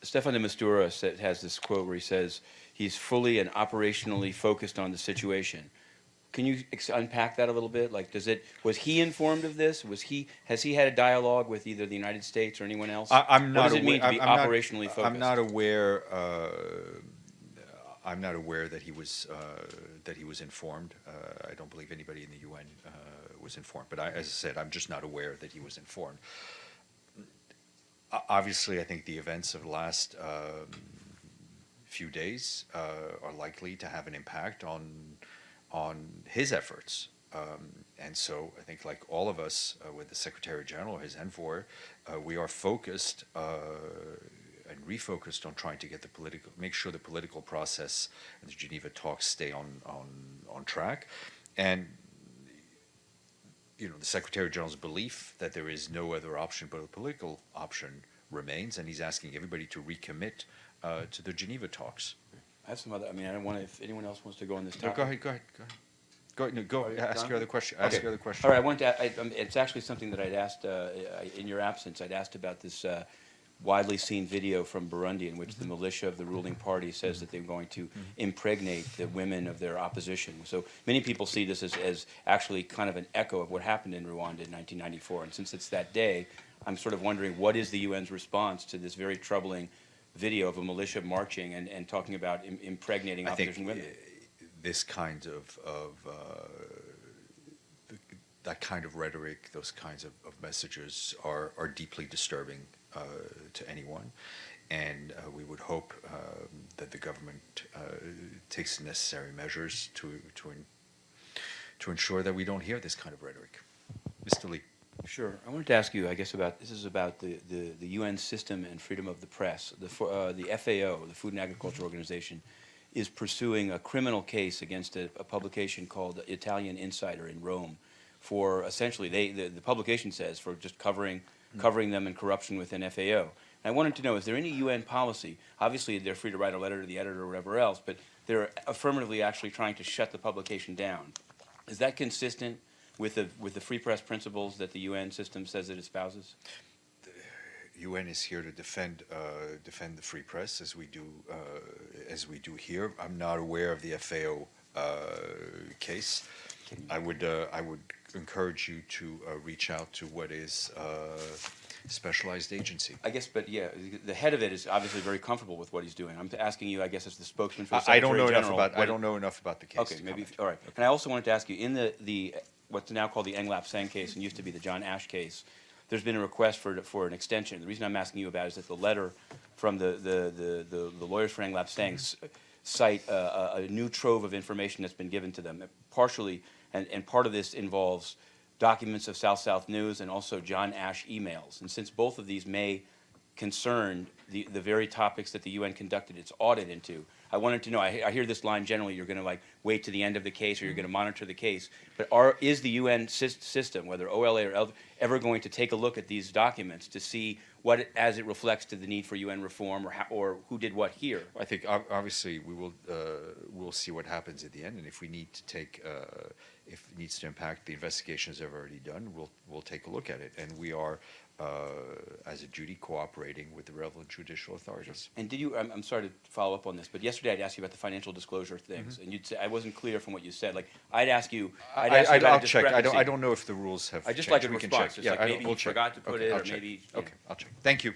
Stefan de Mistura has this quote where he says he's fully and operationally focused on the situation. Can you unpack that a little bit? Like, was he informed of this? Has he had a dialogue with either the United States or anyone else? I'm not what does it mean to be operationally focused? I'm not aware. I'm not aware that he was informed. I don't believe anybody in the UN was informed. But as I said, I'm just not aware that he was informed. Obviously, I think the events of the last few days are likely to have an impact on his efforts. And so I think, like all of us, with the Secretary General, his envoy, we are focused and refocused on trying to get make sure the political process and the Geneva talks stay on track. And the Secretary General's belief that there is no other option but a political option remains, and he's asking everybody to recommit to the Geneva talks. I have some other. I mean, I don't want to. If anyone else wants to go on this topic. No, go ahead. Go. Ask your other question. Ask your other question. All right. I want to. It's actually something that I'd asked in your absence. I'd asked about this widely seen video from Burundi in which the militia of the ruling party says that they're going to impregnate the women of their opposition. So many people see this as actually kind of an echo of what happened in Rwanda in 1994. And since it's that day, I'm sort of wondering what is the UN's response to this very troubling video of a militia marching and talking about impregnating opposition women? This kind of that kind of rhetoric, those kinds of messages are deeply disturbing to anyone, and we would hope that the government takes the necessary measures to ensure that we don't hear this kind of rhetoric. Mr. Lee. Sure. I wanted to ask you, I guess, about the UN system and freedom of the press. The FAO, the Food and Agriculture Organization, is pursuing a criminal case against a publication called Italian Insider in Rome for essentially, the publication says, for just covering them in corruption within FAO. And I wanted to know, is there any UN policy? Obviously, they're free to write a letter to the editor or whatever else, but they're affirmatively actually trying to shut the publication down. Is that consistent with the free press principles that the UN system says it espouses? The UN is here to defend the free press, as we do here. I'm not aware of the FAO case. I would encourage you to reach out to what is a specialized agency. I guess, but yeah, the head of it is obviously very comfortable with what he's doing. I'm asking you, I guess, as the spokesman for the Secretary General. I don't know enough about the case. Okay, maybe. All right. And I also wanted to ask you, in the what's now called the Englap Seng case and used to be the John Ash case, there's been a request for an extension. The reason I'm asking you about it is that the letter from the lawyers for Englap Seng cite a new trove of information that's been given to them, partially, and part of this involves documents of South-South News and also John Ash emails. And since both of these may concern the very topics that the UN conducted its audit into, I wanted to know, I hear this line generally, you're going to wait to the end of the case or you're going to monitor the case, but is the UN system, whether OLA or ever going to take a look at these documents to see what, as it reflects to the need for UN reform or who did what here? I think obviously we'll see what happens at the end, and if we need to take, if it needs to impact the investigations they've already done, we'll take a look at it, and we are, as a duty, cooperating with the relevant judicial authorities. And did you? I'm sorry to follow up on this, but yesterday I'd asked you about the financial disclosure things, and you'd say I wasn't clear from what you said. Like I'd ask you. I'll check. I don't know if the rules have. I just changed. like a we response. Can check. Just like maybe we'll you forgot to put it, I'll or check. maybe. Okay, I'll check. Thank you.